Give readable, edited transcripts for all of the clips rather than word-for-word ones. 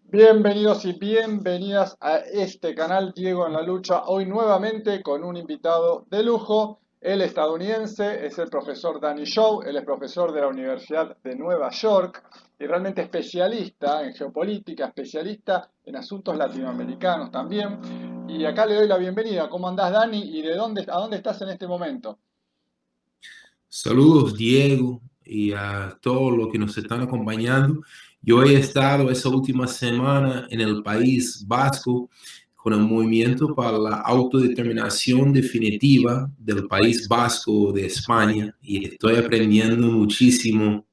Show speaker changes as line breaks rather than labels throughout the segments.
Bienvenidos y bienvenidas a este canal Diego en la Lucha. Hoy nuevamente con un invitado de lujo, el estadounidense, es el profesor Danny Shaw. Él es profesor de la Universidad de Nueva York y realmente especialista en geopolítica, especialista en asuntos latinoamericanos también. Y acá le doy la bienvenida. ¿Cómo andás, Dani? ¿Y a dónde estás en este momento?
Saludos, Diego, y a todos los que nos están acompañando. Yo he estado esa última semana en el País Vasco con el movimiento para la autodeterminación definitiva del País Vasco de España y estoy aprendiendo muchísimo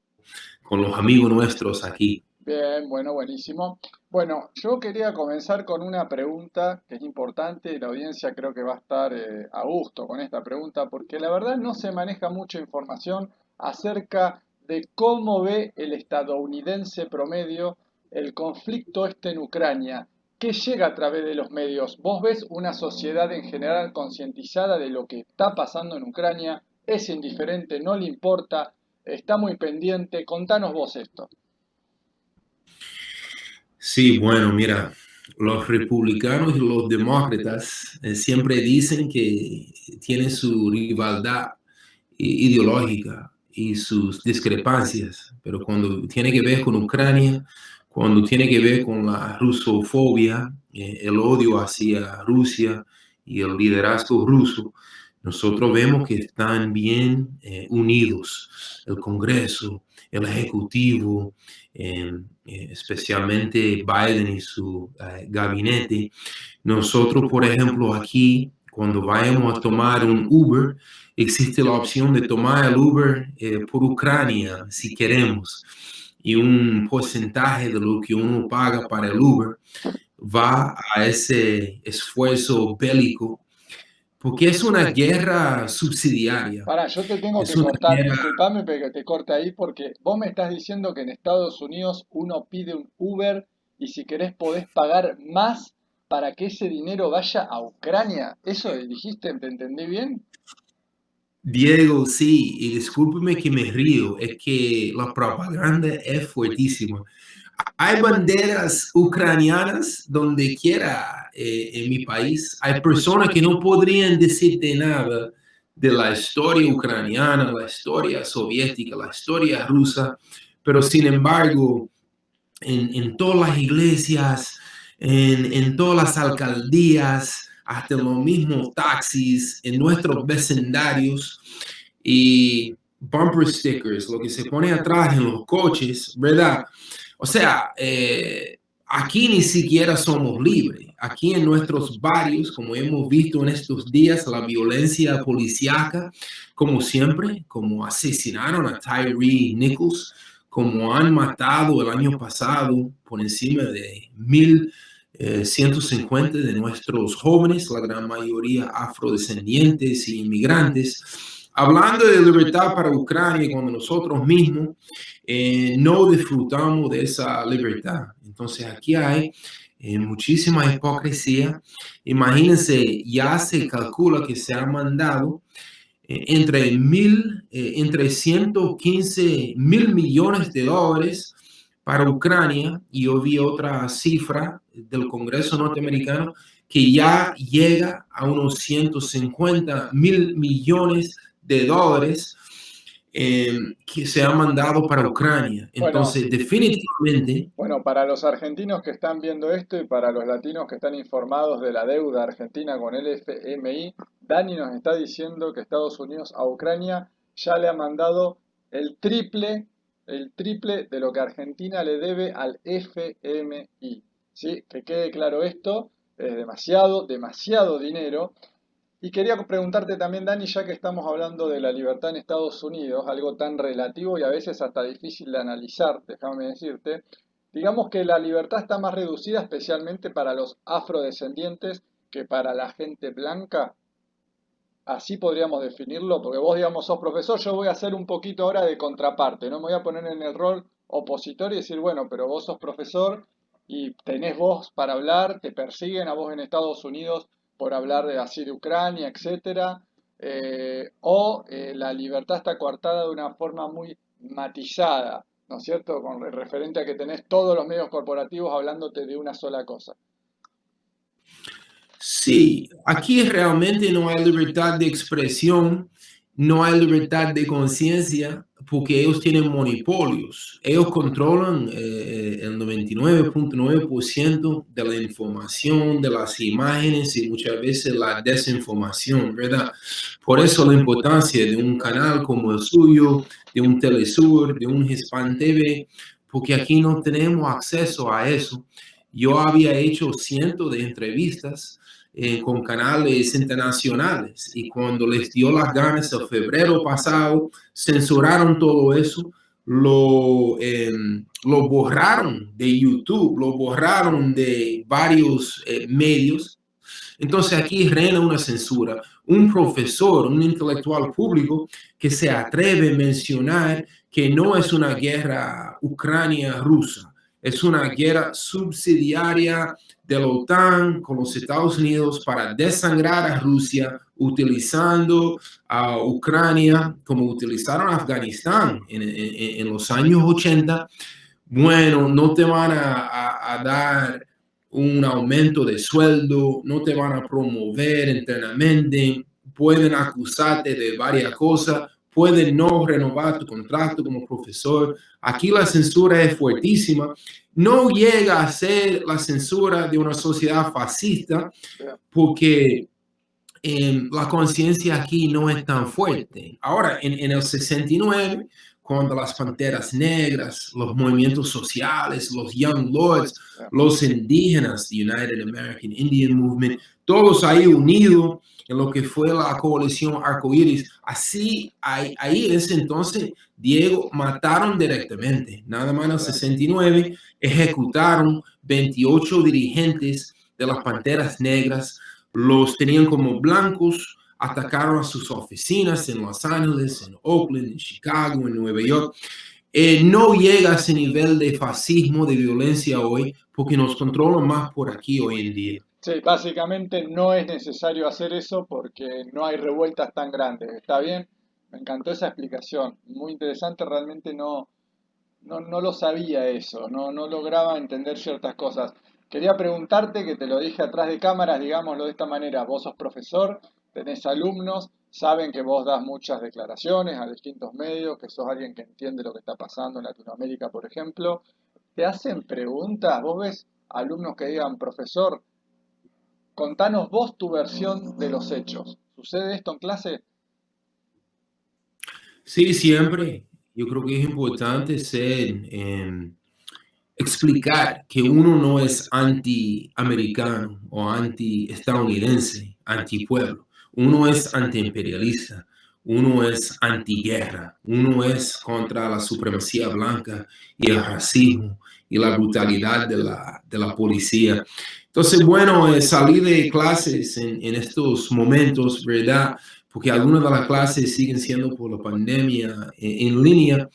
con los amigos nuestros aquí.
Bien, bueno, buenísimo. Bueno, yo quería comenzar con una pregunta que es importante y la audiencia creo que va a estar a gusto con esta pregunta porque la verdad no se maneja mucha información acerca de cómo ve el estadounidense promedio el conflicto este en Ucrania. ¿Qué llega a través de los medios? ¿Vos ves una sociedad en general concientizada de lo que está pasando en Ucrania? ¿Es indiferente? ¿No le importa? ¿Está muy pendiente? Contanos vos esto.
Sí, bueno, mira, los republicanos y los demócratas siempre dicen que tienen su rivalidad ideológica y sus discrepancias, pero cuando tiene que ver con Ucrania, cuando tiene que ver con la rusofobia, el odio hacia Rusia y el liderazgo ruso, nosotros vemos que están bien unidos el Congreso, el Ejecutivo, especialmente Biden y su gabinete. Nosotros, por ejemplo, aquí, cuando vayamos a tomar un Uber, existe la opción de tomar el Uber por Ucrania, si queremos, y un porcentaje de lo que uno paga para el Uber va a ese esfuerzo bélico, porque es una guerra subsidiaria,
Pará, yo te tengo
es
que
una
cortar,
guerra.
disculpame que te corte ahí porque vos me estás diciendo que en Estados Unidos uno pide un Uber y si querés podés pagar más para que ese dinero vaya a Ucrania. ¿Eso dijiste? ¿Te entendí bien?
Diego, sí, y discúlpeme que me río, es que la propaganda es fuertísima. Hay banderas ucranianas donde quiera en mi país. Hay personas que no podrían decirte nada de la historia ucraniana, la historia soviética, la historia rusa, pero sin embargo, en todas las iglesias, en todas las alcaldías, hasta en los mismos taxis, en nuestros vecindarios y bumper stickers, lo que se pone atrás en los coches, ¿verdad? O sea, aquí ni siquiera somos libres. Aquí en nuestros barrios, como hemos visto en estos días, la violencia policíaca, como siempre, como asesinaron a Tyre Nichols, como han matado el año pasado por encima de 1.150 de nuestros jóvenes, la gran mayoría afrodescendientes y inmigrantes. Hablando de libertad para Ucrania, cuando nosotros mismos no disfrutamos de esa libertad. Entonces aquí hay muchísima hipocresía. Imagínense, ya se calcula que se han mandado entre 115.000 millones de dólares para Ucrania, y yo vi otra cifra del Congreso norteamericano que ya llega a unos 150.000 millones de dólares que se han mandado para Ucrania.
Bueno,
Entonces, definitivamente,
bueno, para los argentinos que están viendo esto y para los latinos que están informados de la deuda argentina con el FMI, Dani nos está diciendo que Estados Unidos a Ucrania ya le ha mandado el triple, el triple de lo que Argentina le debe al FMI. ¿Sí? Que quede claro esto, es demasiado, demasiado dinero. Y quería preguntarte también, Dani, ya que estamos hablando de la libertad en Estados Unidos, algo tan relativo y a veces hasta difícil de analizar, déjame decirte, digamos que la libertad está más reducida especialmente para los afrodescendientes que para la gente blanca. Así podríamos definirlo, porque vos, digamos, sos profesor, yo voy a hacer un poquito ahora de contraparte, no me voy a poner en el rol opositor y decir, bueno, pero vos sos profesor y tenés voz para hablar, te persiguen a vos en Estados Unidos por hablar de así de Ucrania, etcétera, la libertad está coartada de una forma muy matizada. ¿no es cierto? Con referente a que tenés todos los medios corporativos hablándote de una sola cosa.
Sí, aquí realmente no hay libertad de expresión, no hay libertad de conciencia, porque ellos tienen monopolios. Ellos controlan el 99.9% de la información, de las imágenes y muchas veces la desinformación, ¿verdad? Por eso la importancia de un canal como el suyo, de un Telesur, de un Hispan TV, porque aquí no tenemos acceso a eso. Yo había hecho cientos de entrevistas con canales internacionales y cuando les dio las ganas el febrero pasado, censuraron todo eso, lo borraron de YouTube, lo borraron de varios medios. Entonces aquí reina una censura. Un profesor, un intelectual público que se atreve a mencionar que no es una guerra Ucrania-Rusa, es una guerra subsidiaria de la OTAN con los Estados Unidos para desangrar a Rusia utilizando a Ucrania como utilizaron a Afganistán en los años 80. Bueno, no te van a dar un aumento de sueldo, no te van a promover internamente, pueden acusarte de varias cosas, pueden no renovar tu contrato como profesor. Aquí la censura es fuertísima. No llega a ser la censura de una sociedad fascista porque la conciencia aquí no es tan fuerte. Ahora, en el 69, cuando las Panteras Negras, los movimientos sociales, los Young Lords, los indígenas, the United American Indian Movement, todos ahí unidos en lo que fue la coalición Arcoíris. Así, ahí en ese entonces, Diego, mataron directamente. Nada más en el 69, ejecutaron 28 dirigentes de las Panteras Negras, los tenían como blancos, atacaron a sus oficinas en Los Ángeles, en Oakland, en Chicago, en Nueva York. No llega a ese nivel de fascismo, de violencia hoy, porque nos controlan más por aquí hoy en día.
Sí, básicamente no es necesario hacer eso porque no hay revueltas tan grandes. ¿Está bien? Me encantó esa explicación. Muy interesante, realmente no lo sabía eso, no lograba entender ciertas cosas. Quería preguntarte, que te lo dije atrás de cámaras, digámoslo de esta manera, vos sos profesor, tenés alumnos, saben que vos das muchas declaraciones a distintos medios, que sos alguien que entiende lo que está pasando en Latinoamérica, por ejemplo. Te hacen preguntas, vos ves alumnos que digan, profesor, contanos vos tu versión de los hechos. ¿Sucede esto en clase?
Sí, siempre. Yo creo que es importante explicar que uno no es anti-americano o anti-estadounidense, anti-pueblo. Uno es anti-imperialista, uno es anti-guerra, uno es contra la supremacía blanca y el racismo y la brutalidad de la policía. Entonces, bueno, salí de clases en estos momentos, ¿verdad? Porque algunas de las clases siguen siendo por la pandemia en línea.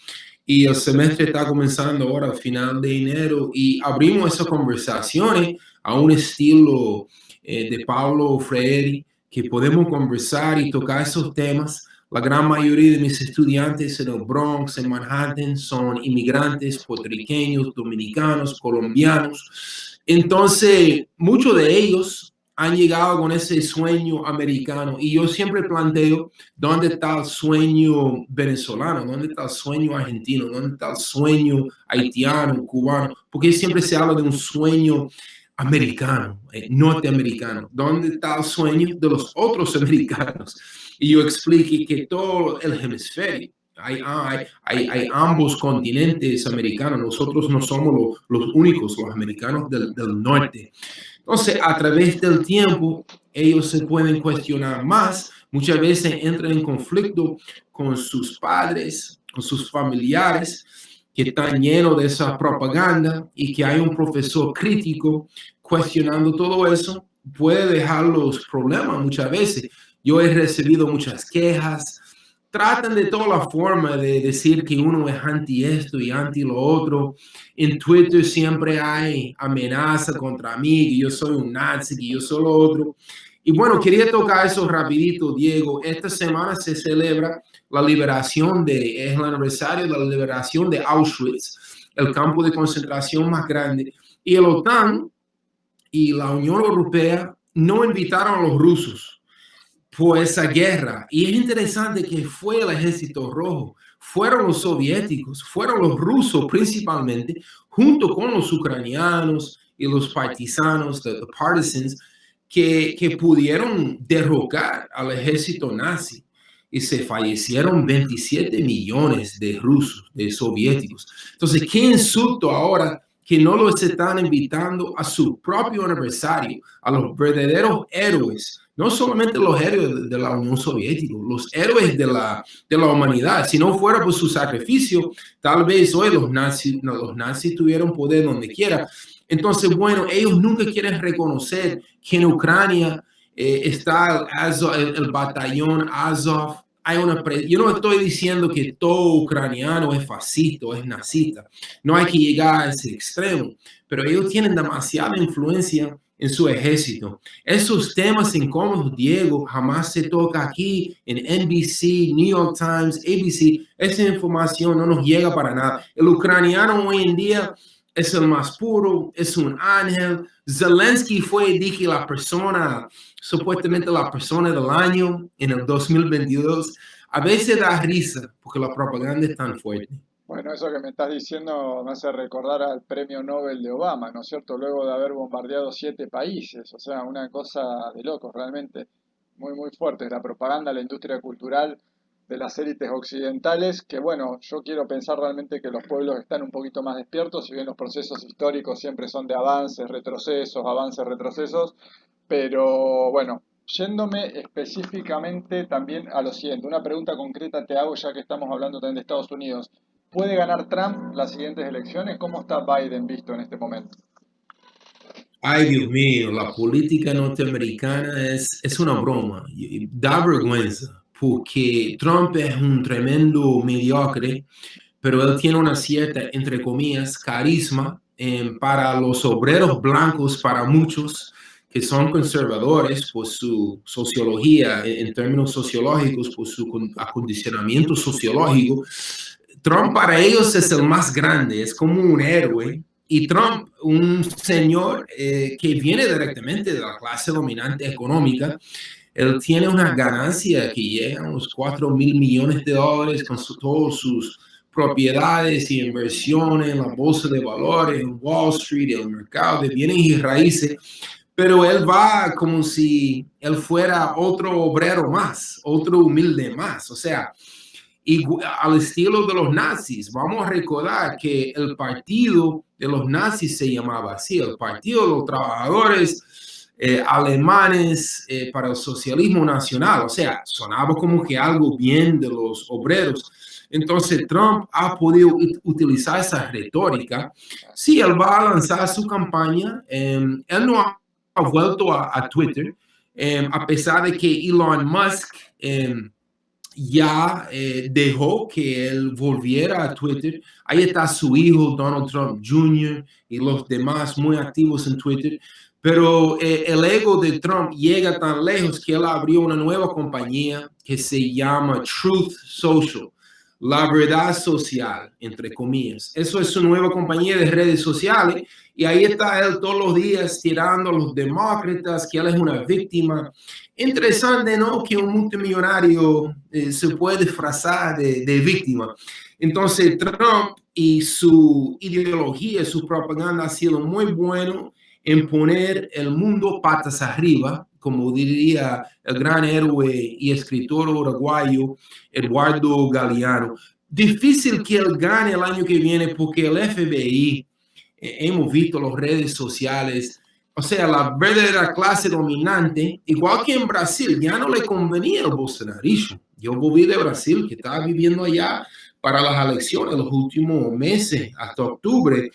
Y el semestre está comenzando ahora, a final de enero, y abrimos esas conversaciones a un estilo de Paulo Freire, que podemos conversar y tocar esos temas. La gran mayoría de mis estudiantes en el Bronx, en Manhattan, son inmigrantes puertorriqueños, dominicanos, colombianos. Entonces, muchos de ellos han llegado con ese sueño americano y yo siempre planteo dónde está el sueño venezolano, dónde está el sueño argentino, dónde está el sueño haitiano, cubano, porque siempre se habla de un sueño americano, norteamericano, dónde está el sueño de los otros americanos. Y yo expliqué que todo el hemisferio, hay ambos continentes americanos, nosotros no somos los únicos, los americanos del norte. Entonces, a través del tiempo, ellos se pueden cuestionar más, muchas veces entran en conflicto con sus padres, con sus familiares, que están llenos de esa propaganda y que hay un profesor crítico cuestionando todo eso, puede dejar los problemas muchas veces. Yo he recibido muchas quejas. Tratan de toda la forma de decir que uno es anti esto y anti lo otro. En Twitter siempre hay amenaza contra mí, que yo soy un nazi, que yo soy lo otro. Y bueno, quería tocar eso rapidito, Diego. Esta semana se celebra la liberación es el aniversario de la liberación de Auschwitz, el campo de concentración más grande. Y el OTAN y la Unión Europea no invitaron a los rusos por esa guerra. Y es interesante que fue el Ejército Rojo, fueron los soviéticos, fueron los rusos principalmente, junto con los ucranianos y los partisanos, the partisans, que pudieron derrocar al ejército nazi. Y se fallecieron 27 millones de rusos, de soviéticos. Entonces, qué insulto ahora que no los están invitando a su propio aniversario, a los verdaderos héroes, no solamente los héroes de la Unión Soviética, los héroes de la humanidad. Si no fuera por su sacrificio, tal vez hoy los nazis tuvieran poder donde quiera. Entonces, bueno, ellos nunca quieren reconocer que en Ucrania está el batallón Azov. Yo no estoy diciendo que todo ucraniano es fascista o es nazista. No hay que llegar a ese extremo, pero ellos tienen demasiada influencia en su ejército. Esos temas incómodos, Diego, jamás se toca aquí en NBC, New York Times, ABC. Esa información no nos llega para nada. El ucraniano hoy en día es el más puro, es un ángel. Zelensky fue, dije, supuestamente la persona del año en el 2022. A veces da risa porque la propaganda es tan fuerte.
Bueno, eso que me estás diciendo me hace recordar al premio Nobel de Obama, ¿no es cierto? Luego de haber bombardeado 7 países, o sea, una cosa de locos realmente, muy, muy fuerte. La propaganda, la industria cultural de las élites occidentales, que bueno, yo quiero pensar realmente que los pueblos están un poquito más despiertos, si bien los procesos históricos siempre son de avances, retrocesos, pero bueno, yéndome específicamente también a lo siguiente, una pregunta concreta te hago ya que estamos hablando también de Estados Unidos. ¿Puede ganar Trump las siguientes elecciones? ¿Cómo está Biden visto en este momento?
Ay, Dios mío, la política norteamericana es una broma. Da vergüenza, porque Trump es un tremendo mediocre, pero él tiene una cierta, entre comillas, carisma para los obreros blancos, para muchos que son conservadores por su sociología, en términos sociológicos, por su acondicionamiento sociológico. Trump para ellos es el más grande, es como un héroe. Y Trump, un señor que viene directamente de la clase dominante económica, él tiene una ganancia que llega a unos 4.000 millones de dólares con todas sus propiedades y inversiones en la bolsa de valores, en Wall Street, en el mercado de bienes y raíces. Pero él va como si él fuera otro obrero más, otro humilde más. O sea, y al estilo de los nazis. Vamos a recordar que el partido de los nazis se llamaba así, el Partido de los Trabajadores Alemanes para el Socialismo Nacional. O sea, sonaba como que algo bien de los obreros. Entonces Trump ha podido utilizar esa retórica. Sí, él va a lanzar su campaña. Él no ha vuelto a Twitter, a pesar de que Elon Musk ya dejó que él volviera a Twitter. Ahí está su hijo, Donald Trump Jr., y los demás muy activos en Twitter. Pero el ego de Trump llega tan lejos que él abrió una nueva compañía que se llama Truth Social, la verdad social, entre comillas. Eso es su nueva compañía de redes sociales. Y ahí está él todos los días tirando a los demócratas, que él es una víctima. Interesante, ¿no? Que un multimillonario se puede disfrazar de víctima. Entonces, Trump y su ideología, su propaganda ha sido muy bueno en poner el mundo patas arriba, como diría el gran héroe y escritor uruguayo Eduardo Galeano. Difícil que él gane el año que viene porque el FBI, hemos visto las redes sociales, o sea, la verdadera clase dominante, igual que en Brasil, ya no le convenía el bolsonarismo. Yo volví de Brasil, que estaba viviendo allá para las elecciones los últimos meses, hasta octubre.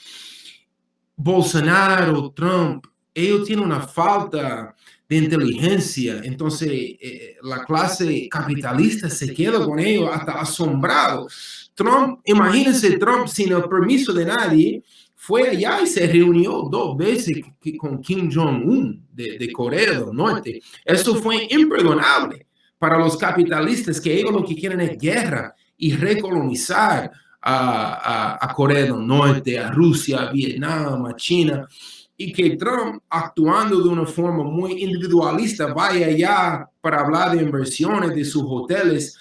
Bolsonaro, Trump, ellos tienen una falta de inteligencia. Entonces, la clase capitalista se queda con ellos hasta asombrado. Trump, imagínense Trump sin el permiso de nadie, fue allá y se reunió 2 veces con Kim Jong-un de Corea del Norte. Eso fue imperdonable para los capitalistas, que ellos lo que quieren es guerra y recolonizar a Corea del Norte, a Rusia, a Vietnam, a China, y que Trump, actuando de una forma muy individualista, vaya allá para hablar de inversiones de sus hoteles.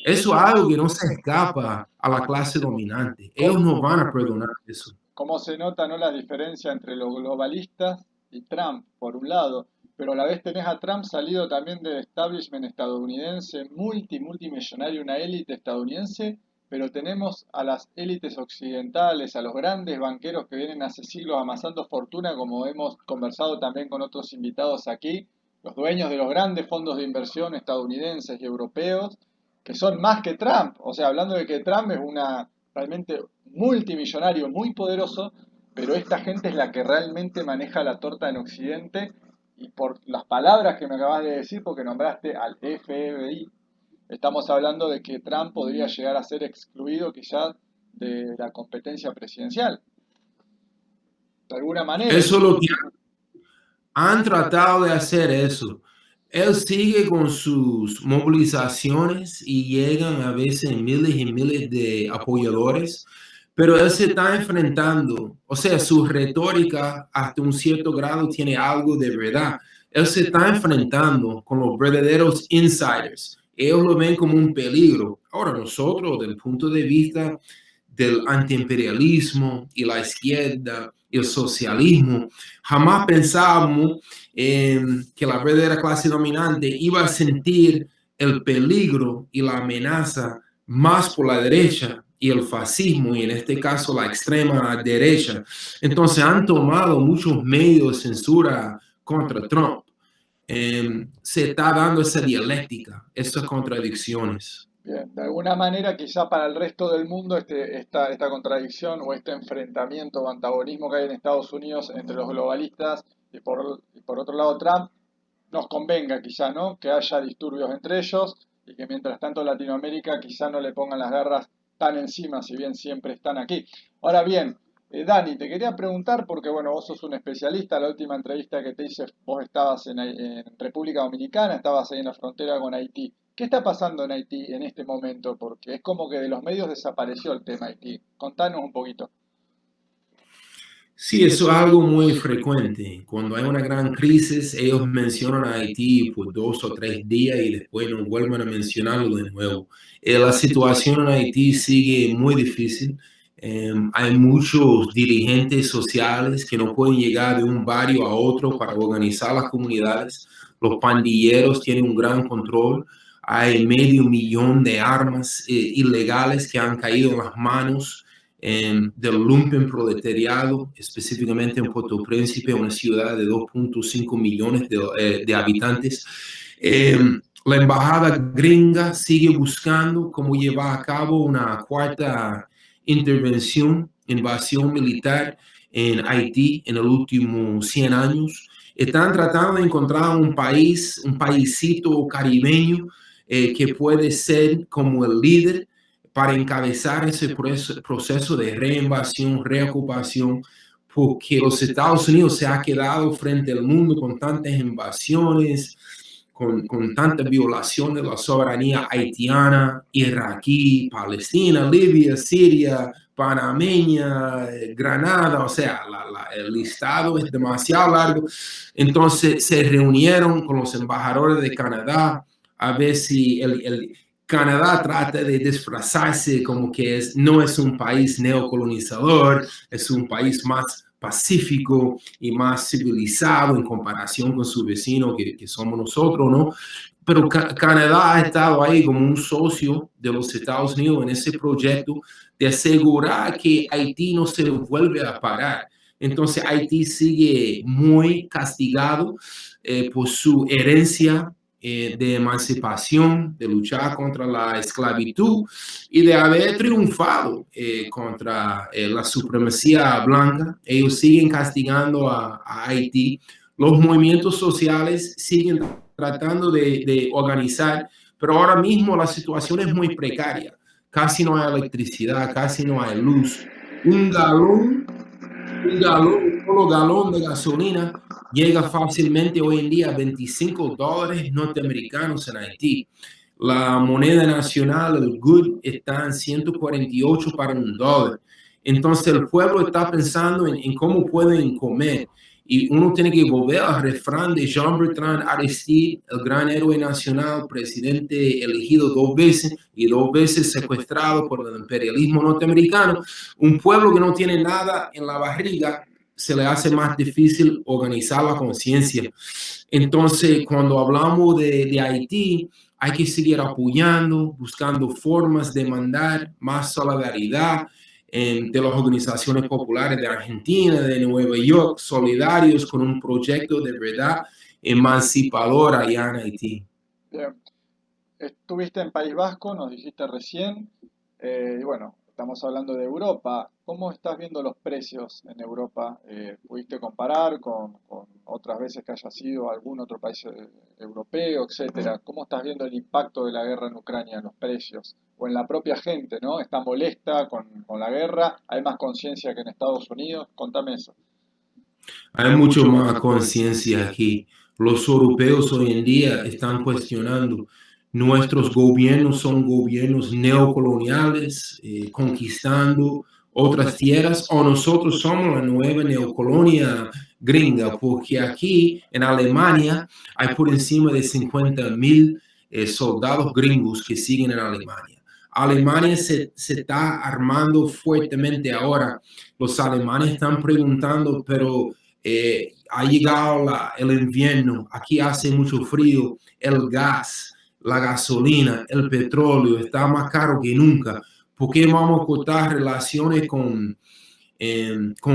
Eso es algo que no se escapa a la clase dominante. Ellos no van a perdonar eso.
Cómo se nota, ¿no?, la diferencia entre los globalistas y Trump, por un lado, pero a la vez tenés a Trump salido también del establishment estadounidense, multimillonario, una élite estadounidense, pero tenemos a las élites occidentales, a los grandes banqueros que vienen hace siglos amasando fortuna, como hemos conversado también con otros invitados aquí, los dueños de los grandes fondos de inversión estadounidenses y europeos, que son más que Trump. O sea, hablando de que Trump es una realmente multimillonario, muy poderoso, pero esta gente es la que realmente maneja la torta en Occidente, y por las palabras que me acabas de decir, porque nombraste al FBI, estamos hablando de que Trump podría llegar a ser excluido quizás de la competencia presidencial. De alguna manera.
Eso es lo que han tratado de hacer eso. Él sigue con sus movilizaciones y llegan a veces miles y miles de apoyadores, pero él se está enfrentando, o sea, su retórica hasta un cierto grado tiene algo de verdad. Él se está enfrentando con los verdaderos insiders. Ellos lo ven como un peligro. Ahora nosotros, desde el punto de vista del antiimperialismo y la izquierda y el socialismo, jamás pensábamos que la verdadera clase dominante iba a sentir el peligro y la amenaza más por la derecha y el fascismo, y en este caso la extrema derecha. Entonces han tomado muchos medios de censura contra Trump. Se está dando esa dialéctica, esas contradicciones.
Bien, de alguna manera quizá para el resto del mundo esta contradicción o este enfrentamiento o antagonismo que hay en Estados Unidos entre los globalistas y por otro lado Trump, nos convenga quizá, ¿no?, que haya disturbios entre ellos, y que mientras tanto Latinoamérica quizá no le pongan las garras tan encima, si bien siempre están aquí. Ahora bien, Dani, te quería preguntar, porque bueno, vos sos un especialista. La última entrevista que te hice, vos estabas en República Dominicana, estabas ahí en la frontera con Haití. ¿Qué está pasando en Haití en este momento? Porque es como que de los medios desapareció el tema Haití. Contanos un poquito.
Sí, eso es algo muy frecuente. Cuando hay una gran crisis, ellos mencionan a Haití por 2 o 3 días y después no vuelven a mencionarlo de nuevo. La situación en Haití sigue muy difícil. Hay muchos dirigentes sociales que no pueden llegar de un barrio a otro para organizar las comunidades. Los pandilleros tienen un gran control. Hay 500,000 de armas ilegales que han caído en las manos del lumpen proletariado, específicamente en Puerto Príncipe, una ciudad de 2.5 millones de habitantes. La embajada gringa sigue buscando cómo llevar a cabo una cuarta invasión militar en Haití en los últimos 100 años. Están tratando de encontrar un paísito caribeño que puede ser como el líder para encabezar ese proceso de reinvasión, reocupación, porque los Estados Unidos se ha quedado frente al mundo con tantas invasiones, con tanta violación de la soberanía haitiana, iraquí, Palestina, Libia, Siria, panameña, Granada. O sea, el listado es demasiado largo. Entonces se reunieron con los embajadores de Canadá a ver si Canadá trata de disfrazarse como que no es un país neocolonizador, es un país más pacífico y más civilizado en comparación con su vecino que somos nosotros, ¿no? Pero Canadá ha estado ahí como un socio de los Estados Unidos en ese proyecto de asegurar que Haití no se vuelve a parar. Entonces Haití sigue muy castigado por su herencia de emancipación, de luchar contra la esclavitud y de haber triunfado contra la supremacía blanca. Ellos siguen castigando a Haití. Los movimientos sociales siguen tratando de organizar, pero ahora mismo la situación es muy precaria. Casi no hay electricidad, casi no hay luz. Un solo galón de gasolina llega fácilmente hoy en día a $25 norteamericanos en Haití. La moneda nacional, el good, está en 148 para $1. Entonces el pueblo está pensando en cómo pueden comer. Y uno tiene que volver al refrán de Jean-Bertrand Aristide, el gran héroe nacional, presidente elegido 2 veces y 2 veces secuestrado por el imperialismo norteamericano. Un pueblo que no tiene nada en la barriga se le hace más difícil organizar la conciencia. Entonces, cuando hablamos de Haití, hay que seguir apoyando, buscando formas de mandar más solidaridad de las organizaciones populares de Argentina, de Nueva York, solidarios con un proyecto de verdad emancipador allá en Haití.
Bien. Estuviste en País Vasco, nos dijiste recién, y bueno, estamos hablando de Europa. ¿Cómo estás viendo los precios en Europa? ¿Pudiste comparar con otras veces que haya sido algún otro país europeo, etcétera? ¿Cómo estás viendo el impacto de la guerra en Ucrania en los precios? O en la propia gente, ¿no? ¿Está molesta con la guerra? ¿Hay más conciencia que en Estados Unidos? Contame eso.
Hay mucho más conciencia aquí. Los europeos hoy en día están cuestionando. Nuestros gobiernos son gobiernos neocoloniales, conquistando otras tierras, o nosotros somos la nueva neocolonia gringa, porque aquí en Alemania hay por encima de 50,000 soldados gringos que siguen en Alemania. Alemania se está armando fuertemente ahora. Los alemanes están preguntando, pero ha llegado el invierno, aquí hace mucho frío, el gas, la gasolina, el petróleo está más caro que nunca. ¿Por qué vamos a cortar relaciones con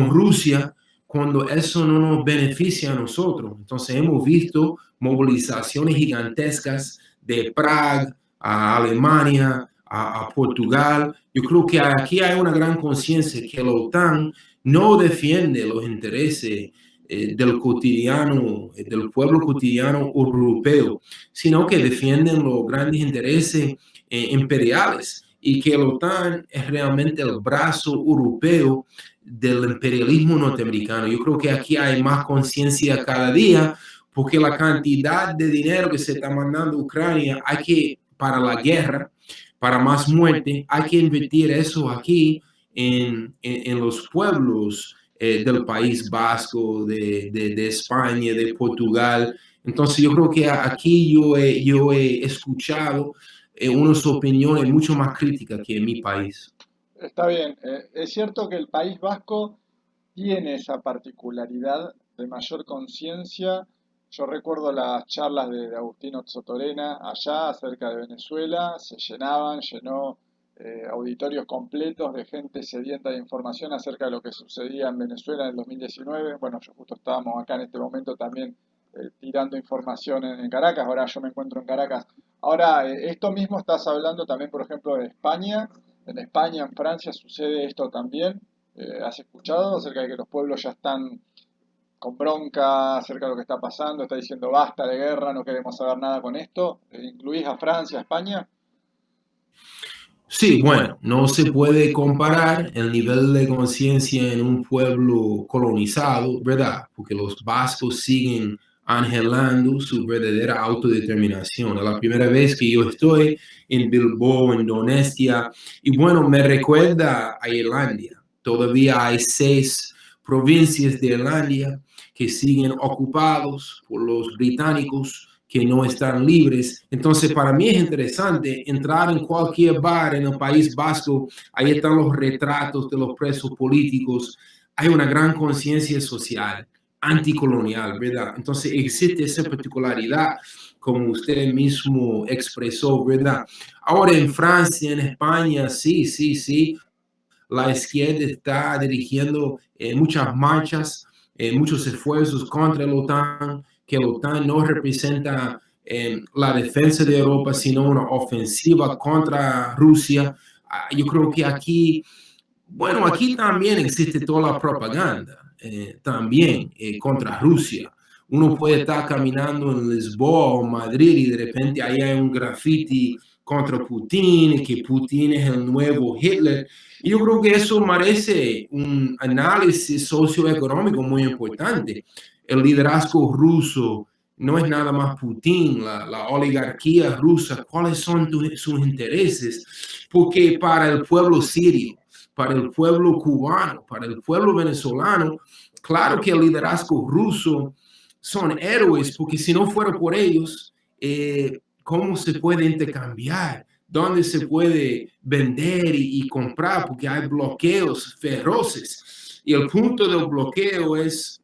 Rusia cuando eso no nos beneficia a nosotros? Entonces hemos visto movilizaciones gigantescas de Praga a Alemania, a Portugal. Yo creo que aquí hay una gran conciencia que la OTAN no defiende los intereses del cotidiano, del pueblo cotidiano europeo, sino que defienden los grandes intereses imperiales, y que la OTAN es realmente el brazo europeo del imperialismo norteamericano. Yo creo que aquí hay más conciencia cada día, porque la cantidad de dinero que se está mandando a Ucrania, hay que, para la guerra, para más muerte, hay que invertir eso aquí en los pueblos del País Vasco, de España, de Portugal. Entonces yo creo que aquí yo he escuchado unas opiniones mucho más críticas que en mi país.
Está bien. Es cierto que el País Vasco tiene esa particularidad de mayor conciencia. Yo recuerdo las charlas de Agustino Otsotorena allá acerca de Venezuela, se llenaban, llenó auditorios completos de gente sedienta de información acerca de lo que sucedía en Venezuela en el 2019. Bueno, yo justo estábamos acá en este momento también tirando información en Caracas, ahora yo me encuentro en Caracas. Ahora, esto mismo estás hablando también, por ejemplo, de España. En España, en Francia sucede esto también. ¿Has escuchado acerca de que los pueblos ya están con bronca acerca de lo que está pasando? Está diciendo basta de guerra, no queremos saber nada con esto. ¿Incluís a Francia, a España?
Sí, bueno, no se puede comparar el nivel de conciencia en un pueblo colonizado, ¿verdad? Porque los vascos siguen anhelando su verdadera autodeterminación. Es la primera vez que yo estoy en Bilbao, Indonesia, y bueno, me recuerda a Irlanda. Todavía hay 6 provincias de Irlanda que siguen ocupados por los británicos, que no están libres. Entonces, para mí es interesante entrar en cualquier bar en el País Vasco, ahí están los retratos de los presos políticos, hay una gran conciencia social, anticolonial, ¿verdad? Entonces, existe esa particularidad, como usted mismo expresó, ¿verdad? Ahora en Francia, en España, sí, la izquierda está dirigiendo muchas marchas, muchos esfuerzos contra la OTAN, que la OTAN no representa la defensa de Europa, sino una ofensiva contra Rusia. Yo creo que aquí, bueno, aquí también existe toda la propaganda, también contra Rusia. Uno puede estar caminando en Lisboa o Madrid y de repente ahí hay un graffiti contra Putin, que Putin es el nuevo Hitler. Y yo creo que eso merece un análisis socioeconómico muy importante. el liderazgo ruso no es nada más Putin, la oligarquía rusa, cuáles son sus intereses, porque para el pueblo sirio, para el pueblo cubano, para el pueblo venezolano, claro que el liderazgo ruso son héroes, porque si no fuera por ellos, ¿cómo se puede intercambiar? ¿Dónde se puede vender y comprar? Porque hay bloqueos feroces. Y el punto del bloqueo es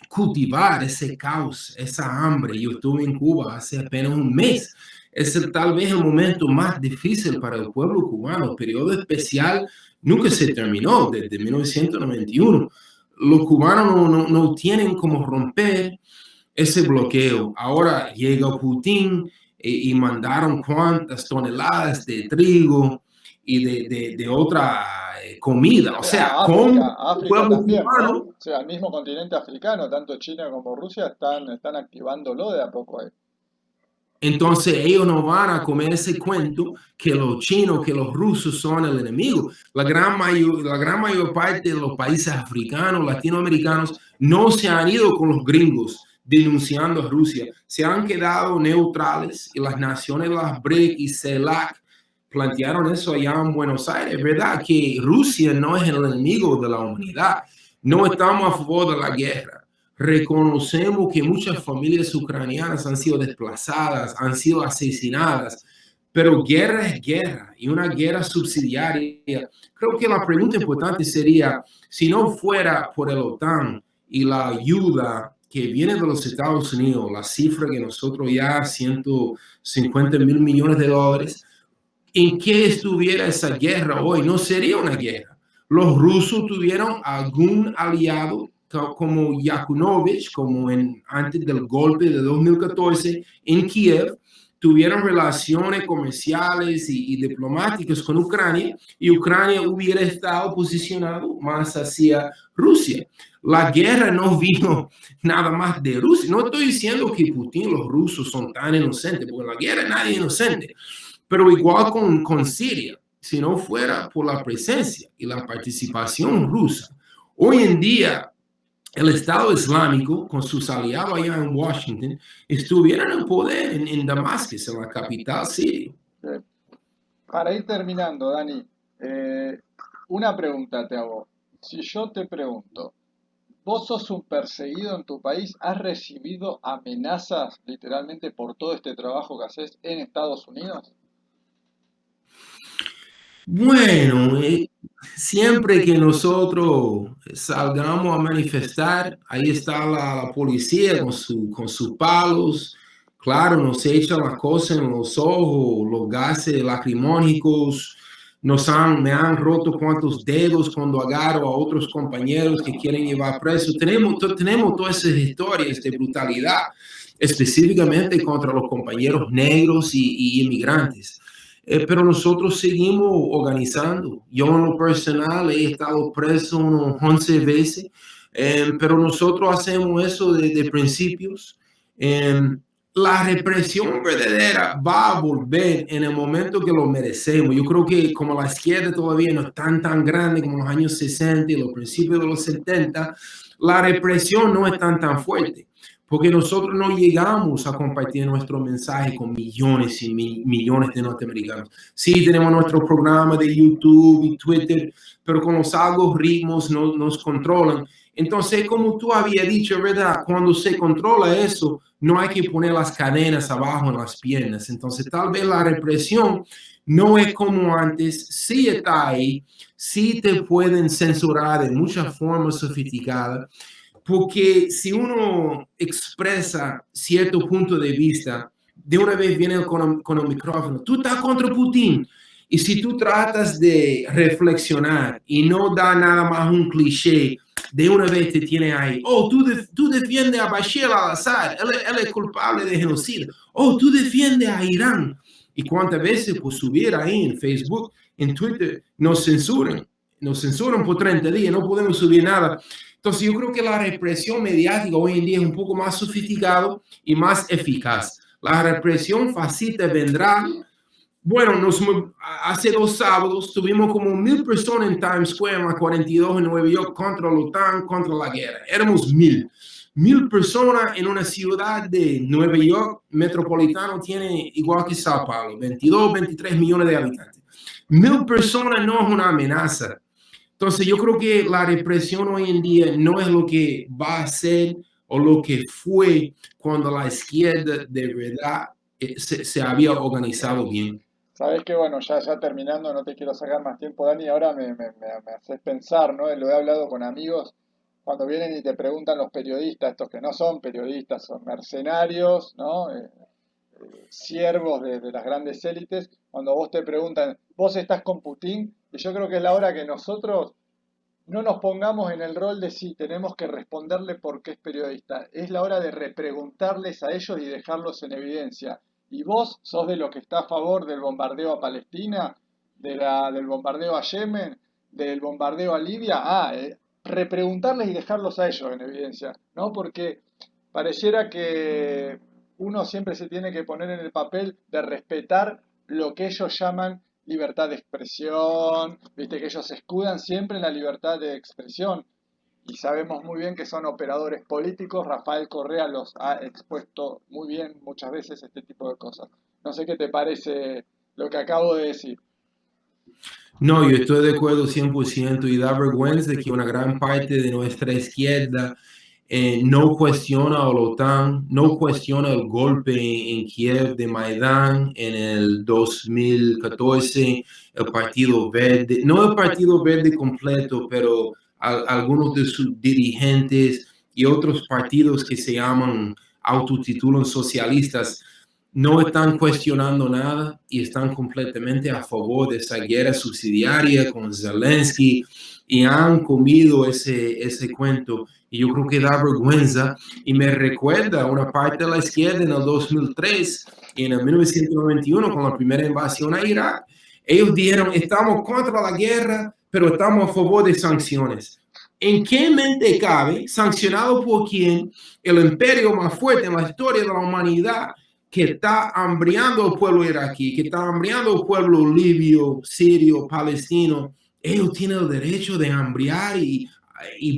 cultivar ese caos, esa hambre. Yo estuve en Cuba hace apenas un mes. Es tal vez el momento más difícil para el pueblo cubano. El periodo especial nunca se terminó desde 1991. Los cubanos no tienen cómo romper ese bloqueo. Ahora llega Putin y mandaron cuántas toneladas de trigo y de otra comida. O sea,
África también, ¿no? O sea, el mismo continente africano, tanto China como Rusia, están activándolo de a poco ahí.
Entonces ellos no van a comer ese cuento que los chinos, que los rusos son el enemigo. La gran mayor parte de los países africanos, latinoamericanos, no se han ido con los gringos denunciando a Rusia. Se han quedado neutrales y las naciones, las BRIC y CELAC, plantearon eso allá en Buenos Aires. ¿Verdad? Que Rusia no es el enemigo de la humanidad. No estamos a favor de la guerra. Reconocemos que muchas familias ucranianas han sido desplazadas, han sido asesinadas, pero guerra es guerra y una guerra subsidiaria. Creo que la pregunta importante sería, si no fuera por el OTAN y la ayuda que viene de los Estados Unidos, la cifra que nosotros ya 150 mil millones de dólares, ¿en qué estuviera esa guerra hoy? No sería una guerra. Los rusos tuvieron algún aliado como Yakunovich, como antes del golpe de 2014 en Kiev, tuvieron relaciones comerciales y diplomáticas con Ucrania y Ucrania hubiera estado posicionado más hacia Rusia. La guerra no vino nada más de Rusia. No estoy diciendo que Putin y los rusos son tan inocentes, porque en la guerra nadie es inocente, pero igual con Siria, si no fuera por la presencia y la participación rusa, hoy en día el Estado Islámico, con sus aliados allá en Washington, estuvieran en poder en Damascus, en la capital siria.
Para ir terminando, Dani, una pregunta te hago. Si yo te pregunto, ¿vos sos un perseguido en tu país? ¿Has recibido amenazas literalmente por todo este trabajo que haces en Estados Unidos?
Bueno, siempre que nosotros salgamos a manifestar, ahí está la policía con sus palos. Claro, nos echan las cosas en los ojos, los gases lacrimógenos. Me han roto cuantos dedos cuando agarro a otros compañeros que quieren llevar presos. Tenemos todas esas historias de brutalidad, específicamente contra los compañeros negros y inmigrantes. Pero nosotros seguimos organizando. Yo en lo personal he estado preso unos 11 veces, pero nosotros hacemos eso desde principios. La represión verdadera va a volver en el momento que lo merecemos. Yo creo que como la izquierda todavía no es tan grande como los años 60 y los principios de los 70, la represión no es tan fuerte. Porque nosotros no llegamos a compartir nuestro mensaje con millones y millones de norteamericanos. Sí, tenemos nuestro programa de YouTube y Twitter, pero con los algoritmos nos controlan. Entonces, como tú habías dicho, ¿verdad? Cuando se controla eso, no hay que poner las cadenas abajo en las piernas. Entonces, tal vez la represión no es como antes, sí está ahí, sí te pueden censurar de muchas formas sofisticadas. Porque si uno expresa cierto punto de vista, de una vez viene con el micrófono, tú estás contra Putin. Y si tú tratas de reflexionar y no da nada más un cliché, de una vez te tiene ahí. Oh, tú defiendes a Bashar al-Assad, él es culpable de genocidio. Oh, tú defiendes a Irán. Y cuántas veces por subir ahí en Facebook, en Twitter, nos censuran por 30 días, no podemos subir nada. Entonces yo creo que la represión mediática hoy en día es un poco más sofisticado y más eficaz. La represión fascista vendrá. Bueno, hace 2 sábados tuvimos como 1,000 personas en Times Square, en la 42 en Nueva York, contra la OTAN, contra la guerra. Éramos 1,000. 1.000 personas en una ciudad de Nueva York metropolitano tiene igual que Sao Paulo, 22, 23 millones de habitantes. 1.000 personas no es una amenaza. Entonces yo creo que la represión hoy en día no es lo que va a ser o lo que fue cuando la izquierda de verdad se había organizado bien.
Sabes que bueno, ya terminando, no te quiero sacar más tiempo, Dani, ahora me haces pensar, ¿no? Lo he hablado con amigos cuando vienen y te preguntan los periodistas, estos que no son periodistas, son mercenarios, ¿no? Siervos de las grandes élites, cuando vos te preguntan, ¿vos estás con Putin? Y yo creo que es la hora que nosotros no nos pongamos en el rol de sí, tenemos que responderle porque es periodista. Es la hora de repreguntarles a ellos y dejarlos en evidencia. ¿Y vos sos de lo que está a favor del bombardeo a Palestina, del bombardeo a Yemen, del bombardeo a Libia? Repreguntarles y dejarlos a ellos en evidencia, ¿no? Porque pareciera que uno siempre se tiene que poner en el papel de respetar lo que ellos llaman libertad de expresión, viste que ellos se escudan siempre en la libertad de expresión y sabemos muy bien que son operadores políticos. Rafael Correa los ha expuesto muy bien muchas veces este tipo de cosas. No sé qué te parece lo que acabo de decir.
No, yo estoy de acuerdo 100% y da vergüenza que una gran parte de nuestra izquierda no cuestiona a la OTAN, no cuestiona el golpe en Kiev de Maidán en el 2014, el Partido Verde, no el Partido Verde completo, pero algunos de sus dirigentes y otros partidos que se llaman autotitulan socialistas no están cuestionando nada y están completamente a favor de esa guerra subsidiaria con Zelensky y han comido ese cuento. Y yo creo que da vergüenza y me recuerda a una parte de la izquierda en el 2003 y en el 1991 con la primera invasión a Irak. Ellos dijeron, estamos contra la guerra, pero estamos a favor de sanciones. ¿En qué mente cabe, sancionado por quién, el imperio más fuerte en la historia de la humanidad que está hambriando al pueblo iraquí, que está hambriando al pueblo libio, sirio, palestino? Ellos tienen el derecho de hambriar y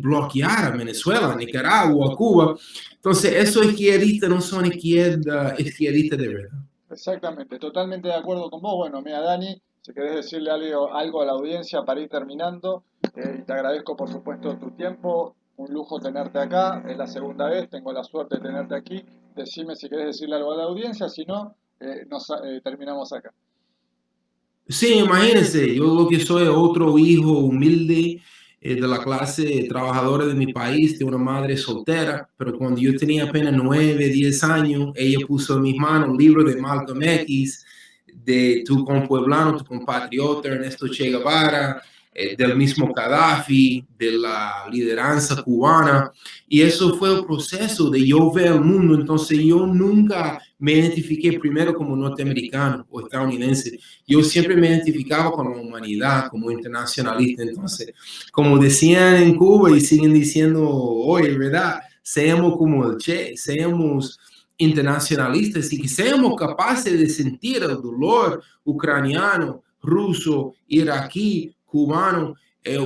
bloquear a Venezuela, a Nicaragua, a Cuba. Entonces, esos izquierdistas no son izquierdistas de verdad.
Exactamente, totalmente de acuerdo con vos. Bueno, mira, Dani, si querés decirle algo a la audiencia para ir terminando, y te agradezco por supuesto tu tiempo, un lujo tenerte acá, es la segunda vez, tengo la suerte de tenerte aquí. Decime si querés decirle algo a la audiencia, si no, terminamos acá.
Sí, imagínense, yo lo que soy otro hijo humilde de la clase trabajadora de mi país, de una madre soltera, pero cuando yo tenía apenas 9, 10 años, ella puso en mis manos un libro de Malcolm X, de tu compueblano, tu compatriota Ernesto Che Guevara, del mismo Gaddafi, de la lideranza cubana, y eso fue el proceso de yo ver el mundo. Entonces yo nunca me identifiqué primero como norteamericano o estadounidense, yo siempre me identificaba con la humanidad, como internacionalista. Entonces, como decían en Cuba y siguen diciendo hoy, ¿verdad? Seamos como el Che, seamos internacionalistas y que seamos capaces de sentir el dolor ucraniano, ruso, iraquí, cubano.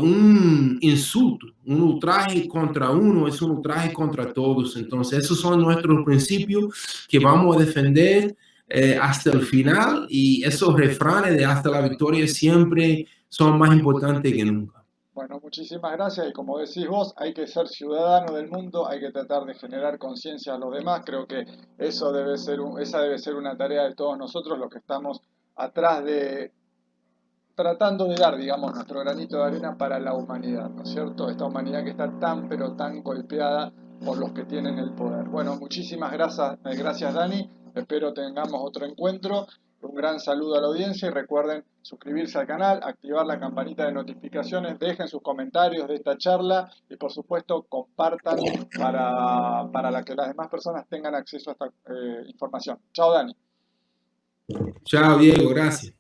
Un insulto, un ultraje contra uno es un ultraje contra todos. Entonces, esos son nuestros principios que vamos a defender hasta el final, y esos refranes de hasta la victoria siempre son más importantes que nunca.
Bueno, muchísimas gracias y como decís vos, hay que ser ciudadano del mundo, hay que tratar de generar conciencia a los demás. Creo que esa debe ser una tarea de todos nosotros, los que estamos atrás de tratando de dar, digamos, nuestro granito de arena para la humanidad, ¿no es cierto? Esta humanidad que está tan pero tan golpeada por los que tienen el poder. Bueno, muchísimas gracias Dani, espero tengamos otro encuentro. Un gran saludo a la audiencia y recuerden suscribirse al canal, activar la campanita de notificaciones, dejen sus comentarios de esta charla y por supuesto compartan para que las demás personas tengan acceso a esta información. Chao Dani.
Chao, Diego, gracias.